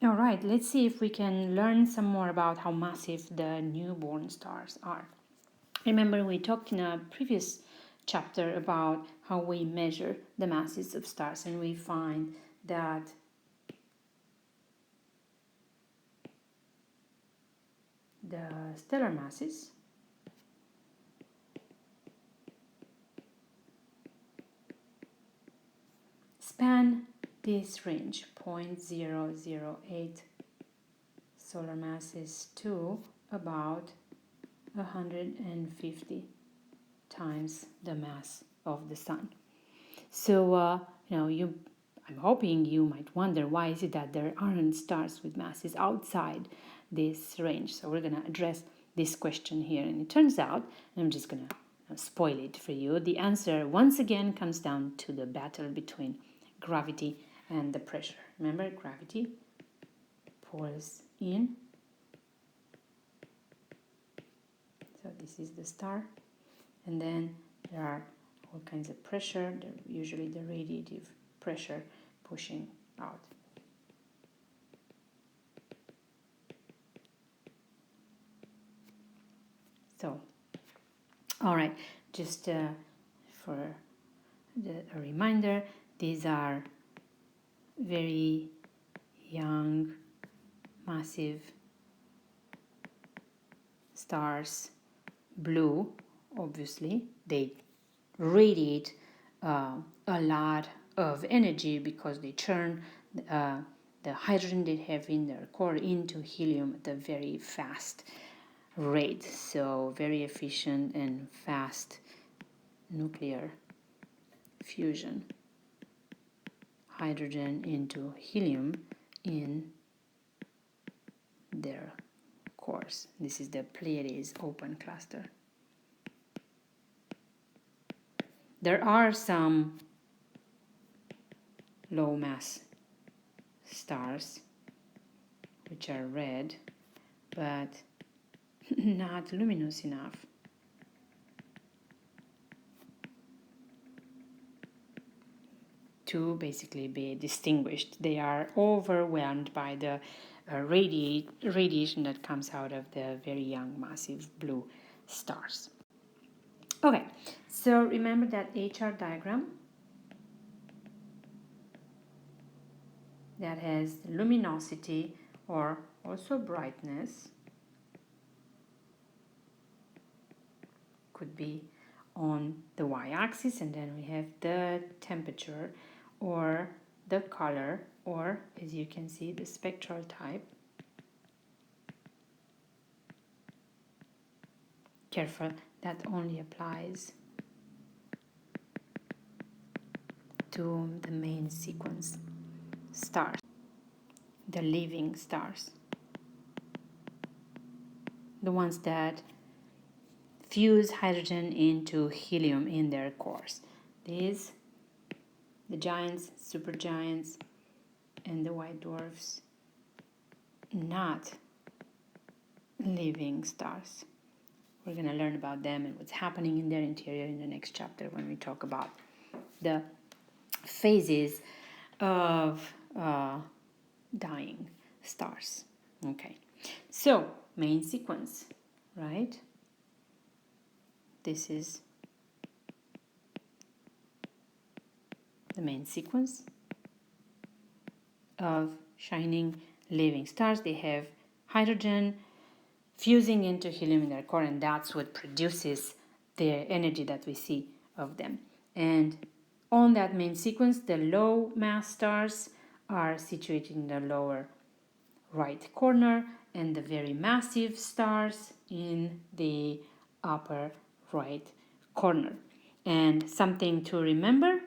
All right, let's see if we can learn some more about how massive the newborn stars are. Remember, we talked in a previous chapter about how we measure the masses of stars, and we find that the stellar masses span this range 0.008 solar masses to about 150 times the mass of the sun. So I'm hoping you might wonder, why is it that there aren't stars with masses outside this range? So we're going to address this question here, and it turns out, and I'm just going to spoil it for you, the answer once again comes down to the battle between gravity and the pressure. Remember, gravity pulls in. So this is the star, and then there are all kinds of pressure, usually the radiative pressure pushing out. So, all right, just for a reminder, these are very young, massive stars, blue, obviously. They radiate a lot of energy because they turn the hydrogen they have in their core into helium at a very fast rate. So very efficient and fast nuclear fusion. Hydrogen into helium in their cores. This is the Pleiades open cluster. There are some low mass stars which are red but not luminous enough to basically be distinguished. They are overwhelmed by the radiation that comes out of the very young massive blue stars. Okay, so remember that HR diagram that has luminosity or also brightness, could be on the y-axis, and then we have the temperature or the color, or as you can see, the spectral type. Careful, that only applies to the main sequence stars, the living stars, the ones that fuse hydrogen into helium in their cores. These, the giants, supergiants, and the white dwarfs, not living stars. We're going to learn about them and what's happening in their interior in the next chapter when we talk about the phases of dying stars. Okay, so main sequence, right? This is the main sequence of shining living stars. They have hydrogen fusing into helium in their core, and that's what produces the energy that we see of them. And on that main sequence, the low mass stars are situated in the lower right corner, and the very massive stars in the upper right corner. And something to remember,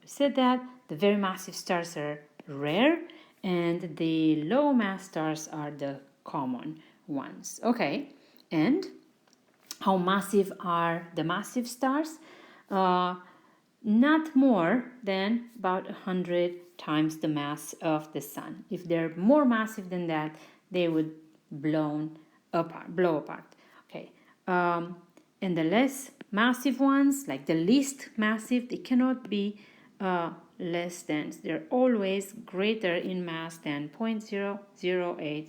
we said that the very massive stars are rare and the low mass stars are the common ones. Okay, and how massive are the massive stars? Not more than about 100 times the mass of the sun. If they're more massive than that, they would blow apart. Okay, and the less massive ones, like the least massive, they cannot be less dense. They're always greater in mass than 0.008, a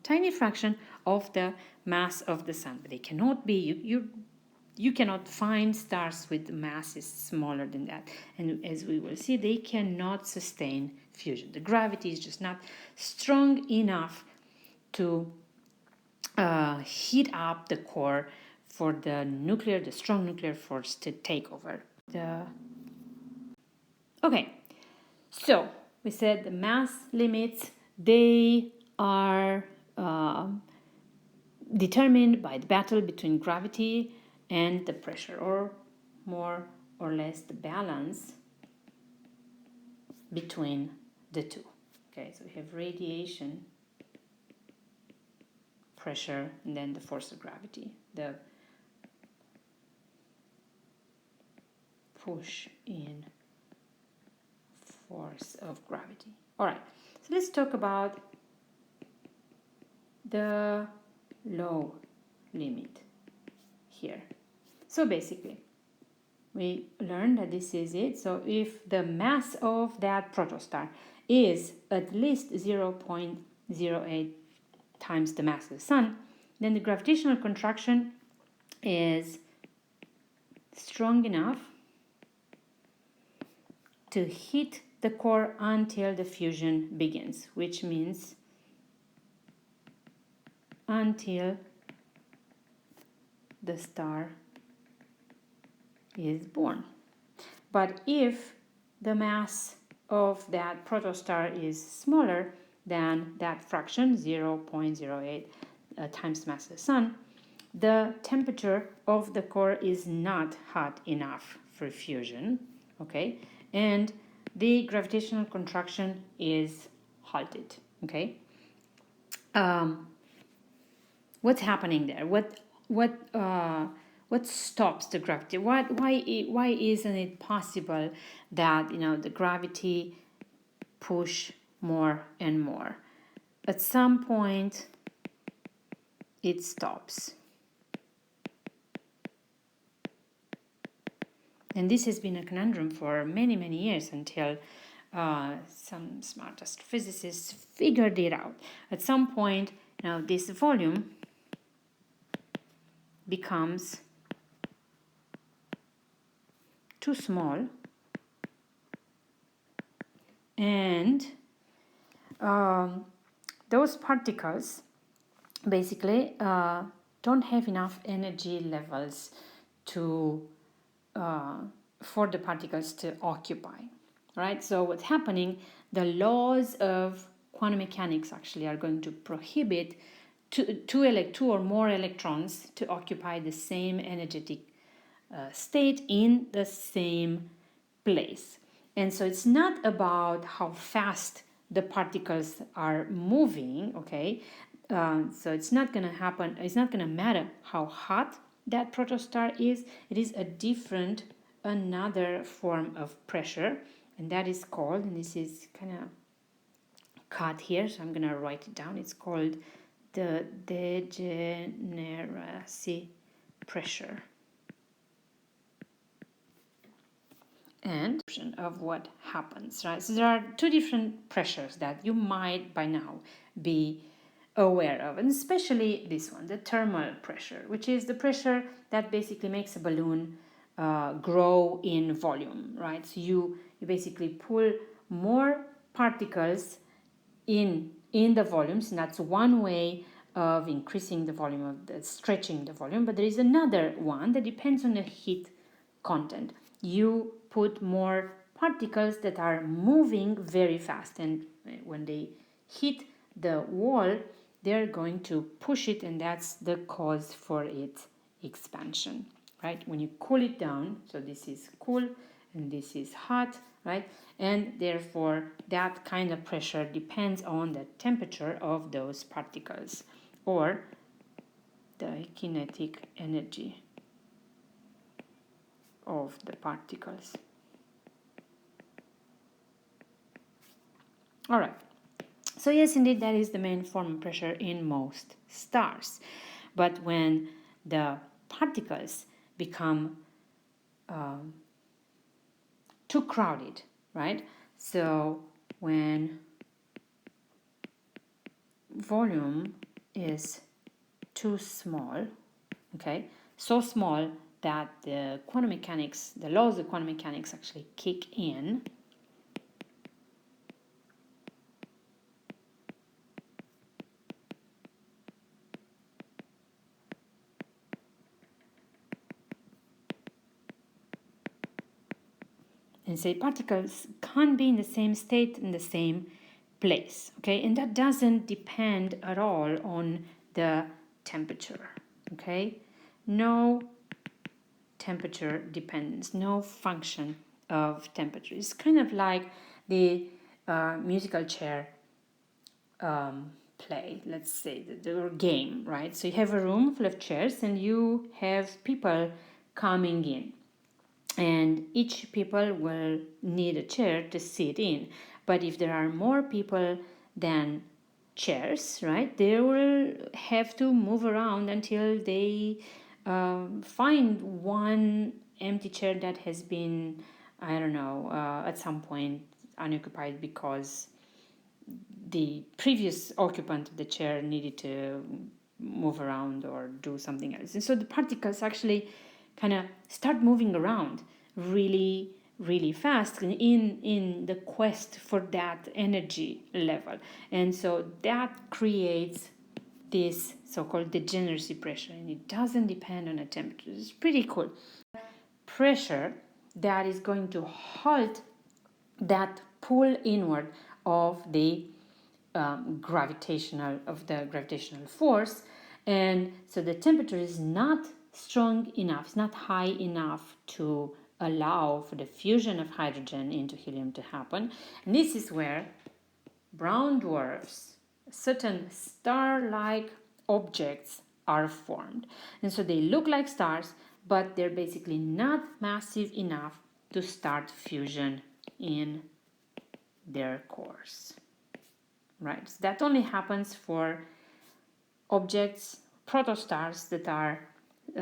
tiny fraction of the mass of the sun. But they cannot be, you cannot find stars with masses smaller than that. And as we will see, they cannot sustain fusion. The gravity is just not strong enough to heat up the core for the strong nuclear force to take over. Okay, so we said the mass limits, they are determined by the battle between gravity and the pressure, or more or less the balance between the two. Okay, so we have radiation, pressure, and then the force of gravity, the push in force of gravity. All right, so let's talk about the low limit here. So basically, we learned that this is it. So if the mass of that protostar is at least 0.08 times the mass of the sun, then the gravitational contraction is strong enough to hit the core until the fusion begins, which means until the star is born. But if the mass of that protostar is smaller than that fraction, 0.08 times the mass of the sun, the temperature of the core is not hot enough for fusion, okay? And the gravitational contraction is halted, okay? What's happening there? What stops the gravity? Why isn't it possible that the gravity push more and more? At some point, it stops. And this has been a conundrum for many, many years until some smart astrophysicists figured it out. At some point, this volume becomes too small, and those particles basically don't have enough energy levels to for the particles to occupy, right? So what's happening, the laws of quantum mechanics actually are going to prohibit two or more electrons to occupy the same energetic state in the same place. And so it's not about how fast the particles are moving, okay? So it's not going to happen, it's not going to matter how hot that protostar is. It is another form of pressure, and that is called, and this is kind of cut here, so I'm going to write it down. It's called the degeneracy pressure. And of what happens, right? So there are two different pressures that you might by now be aware of, and especially this one, the thermal pressure, which is the pressure that basically makes a balloon grow in volume, right? So you basically pull more particles in the volumes, and that's one way of increasing the volume, of stretching the volume. But there is another one that depends on the heat content. You put more particles that are moving very fast, and when they hit the wall, they're going to push it, and that's the cause for its expansion, right? When you cool it down, so this is cool and this is hot, right? And therefore that kind of pressure depends on the temperature of those particles, or the kinetic energy of the particles. All right. So yes, indeed, that is the main form of pressure in most stars. But when the particles become too crowded, right? So when volume is too small, okay, so small that the quantum mechanics, the laws of quantum mechanics actually kick in, and say particles can't be in the same state in the same place, okay, and that doesn't depend at all on the temperature, okay, no temperature dependence, no function of temperature. It's kind of like the musical chair play, let's say, the game, right? So you have a room full of chairs and you have people coming in, and each people will need a chair to sit in. But if there are more people than chairs, right, they will have to move around until they find one empty chair that has been, I don't know, at some point unoccupied because the previous occupant of the chair needed to move around or do something else. And so the particles actually kind of start moving around really, really fast in the quest for that energy level. And so that creates this so-called degeneracy pressure, and it doesn't depend on a temperature. It's pretty cool. Pressure that is going to halt that pull inward of the gravitational force, and so the temperature is not strong enough, it's not high enough to allow for the fusion of hydrogen into helium to happen. And this is where brown dwarfs, certain star-like objects, are formed. And so they look like stars, but they're basically not massive enough to start fusion in their cores. Right, so that only happens for objects, protostars, that are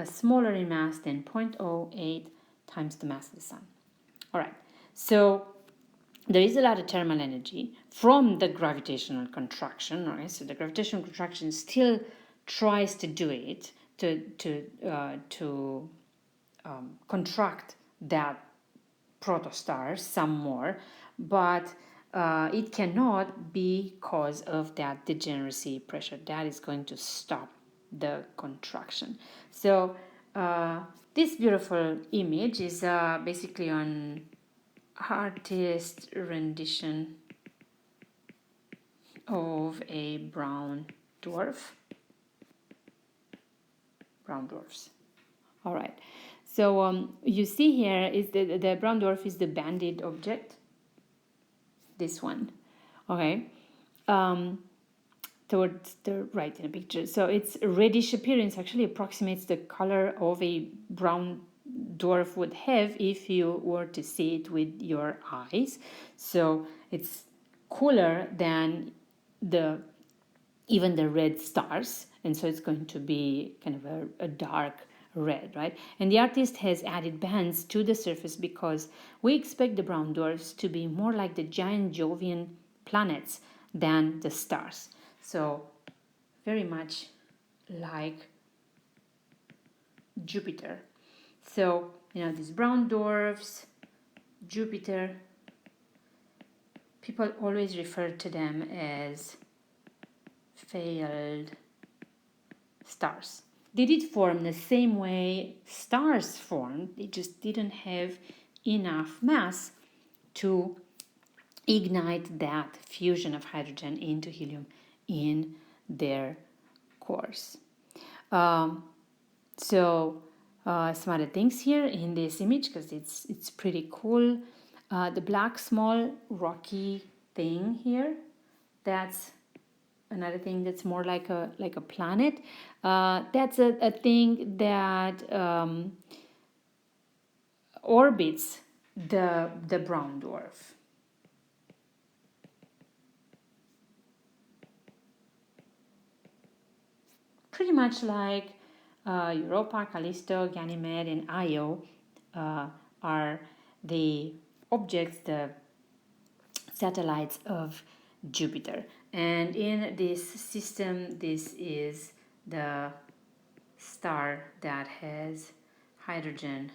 smaller in mass than 0.08 times the mass of the sun. All right, so there is a lot of thermal energy from the gravitational contraction. All right, so the gravitational contraction still tries to do it to contract that protostars some more, but it cannot because of that degeneracy pressure that is going to stop the contraction. So this beautiful image is basically an artist rendition of a brown dwarfs. All right, so you see here is the brown dwarf is the banded object, this one, okay, towards the right in the picture. So its reddish appearance actually approximates the color of a brown dwarf would have if you were to see it with your eyes. So it's cooler than even the red stars, and so it's going to be kind of a dark red, right? And the artist has added bands to the surface because we expect the brown dwarfs to be more like the giant Jovian planets than the stars. So very much like Jupiter. So, these brown dwarfs, Jupiter, people always refer to them as failed stars. They did form the same way stars formed, they just didn't have enough mass to ignite that fusion of hydrogen into helium in their cores. So some other things here in this image, because it's pretty cool. The black small rocky thing here, that's another thing that's more like a planet. That's a thing that orbits the brown dwarf. Pretty much like Europa, Callisto, Ganymede, and Io are the objects, the satellites of Jupiter. And in this system, this is the star that has hydrogen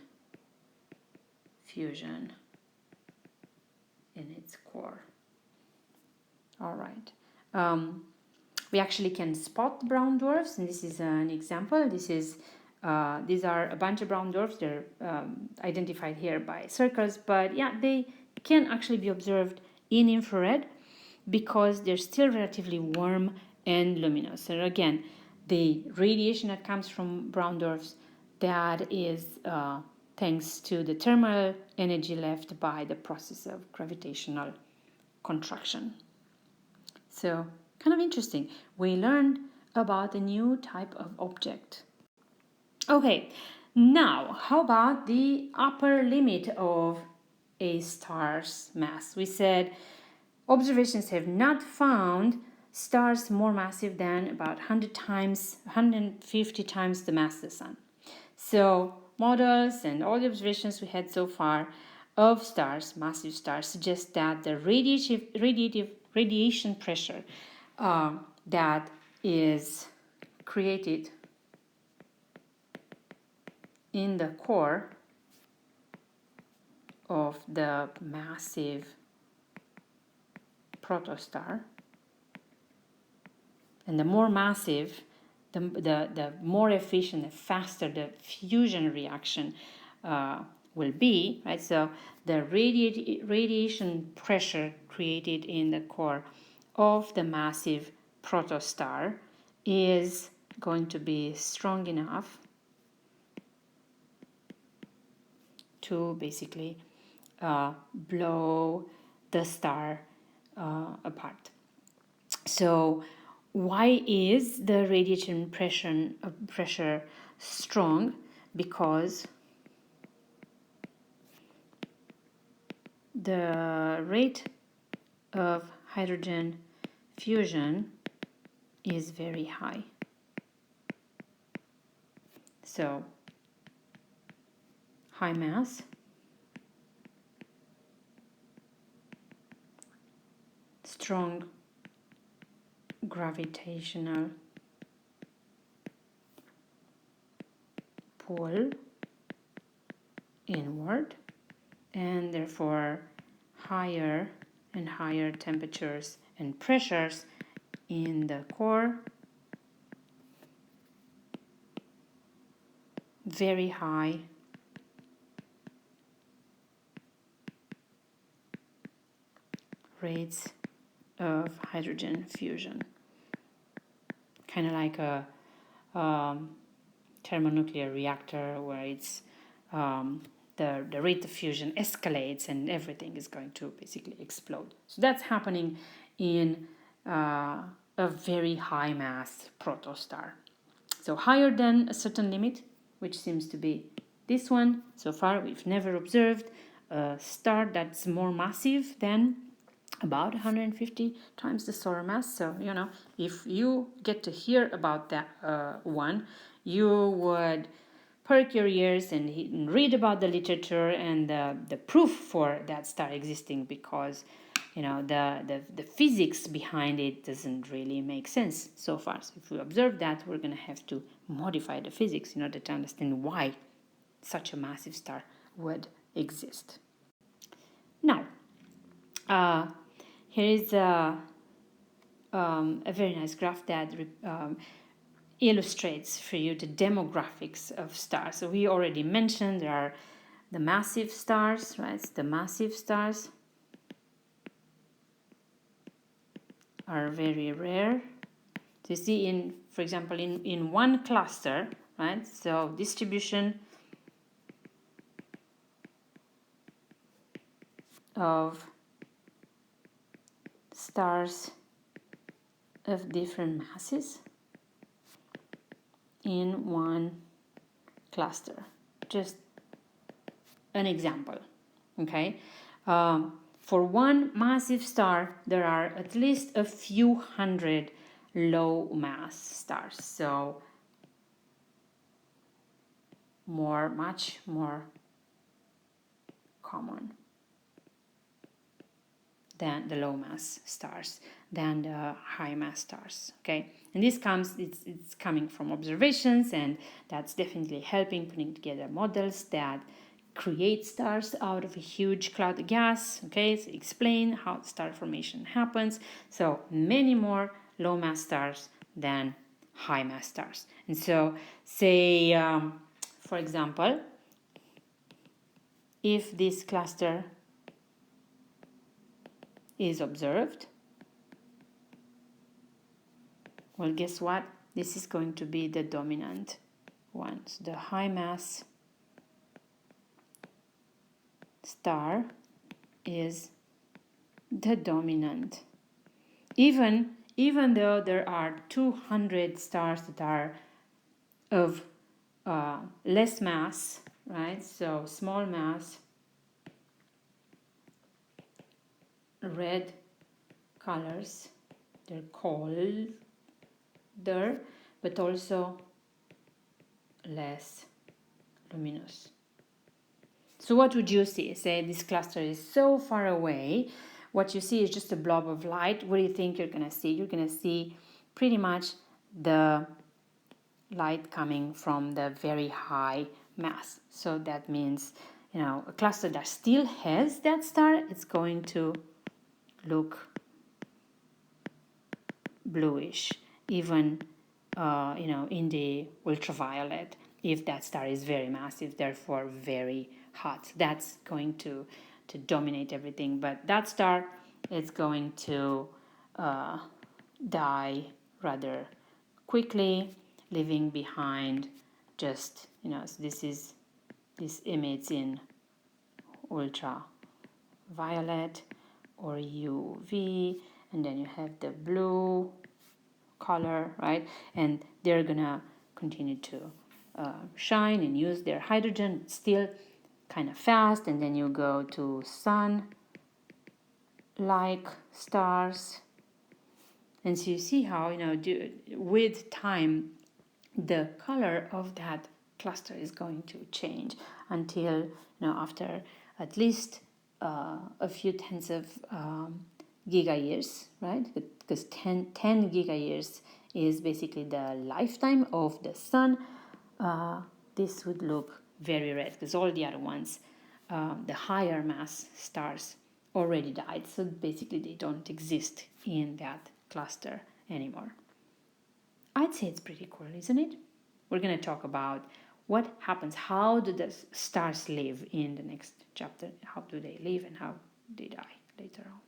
fusion in its core. All right. We actually can spot brown dwarfs, and this is an example. These are a bunch of brown dwarfs. They're identified here by circles, but yeah, they can actually be observed in infrared because they're still relatively warm and luminous. So again, the radiation that comes from brown dwarfs, that is thanks to the thermal energy left by the process of gravitational contraction. So kind of interesting. We learned about a new type of object. Okay, now how about the upper limit of a star's mass? We said observations have not found stars more massive than about 150 times the mass of the sun. So models and all the observations we had so far of stars, massive stars, suggest that the radiation pressure that is created in the core of the massive protostar, and the more massive, the more efficient, the faster the fusion reaction will be, right? So the radiation pressure created in the core of the massive protostar is going to be strong enough to basically blow the star apart. So why is the radiation pressure strong? Because the rate of hydrogen fusion is very high. So high mass, strong gravitational pull inward, and therefore higher and higher temperatures and pressures in the core, very high rates of hydrogen fusion, kind of like a thermonuclear reactor where it's the rate of fusion escalates and everything is going to basically explode. So that's happening in a very high mass protostar. So higher than a certain limit, which seems to be this one. So far we've never observed a star that's more massive than about 150 times the solar mass. So, you know, if you get to hear about that one, you would perk your ears and read about the literature and the proof for that star existing, because, you know, the physics behind it doesn't really make sense so far. So if we observe that, we're going to have to modify the physics in order to understand why such a massive star would exist. Now, here is a very nice graph that illustrates for you the demographics of stars. So we already mentioned there are the massive stars, right? The massive stars are very rare. So you see, for example, in one cluster, right? So distribution of stars of different masses in one cluster. Just an example, okay? For one massive star, there are at least a few hundred low mass stars. So much more common than the low mass stars than the high mass stars. Okay, and this it's coming from observations, and that's definitely helping putting together models that create stars out of a huge cloud of gas. Okay, so explain how star formation happens. So many more low mass stars than high mass stars. And so say for example, if this cluster is observed, well, guess what? This is going to be the dominant one. So the high mass star is the dominant. Even though there are 200 stars that are of less mass, right? So small mass, red colors, they're colder, but also less luminous. So what would you see? Say this cluster is so far away, what you see is just a blob of light. What do you think you're going to see? You're going to see pretty much the light coming from the very high mass. So that means, a cluster that still has that star, it's going to look bluish, even in the ultraviolet, if that star is very massive, therefore very hot. That's going to dominate everything. But that star is going to die rather quickly, leaving behind just, so this emits in ultraviolet or UV, and then you have the blue color, right? And they're gonna continue to shine and use their hydrogen still kind of fast, and then you go to sun-like stars, and so you see how with time the color of that cluster is going to change until after at least a few tens of giga years, right? Because 10 giga years is basically the lifetime of the sun. This would look very red because all the other ones, the higher mass stars, already died. So basically they don't exist in that cluster anymore. I'd say it's pretty cool, isn't it? We're going to talk about what happens, how do the stars live in the next chapter, how do they live and how they die later on.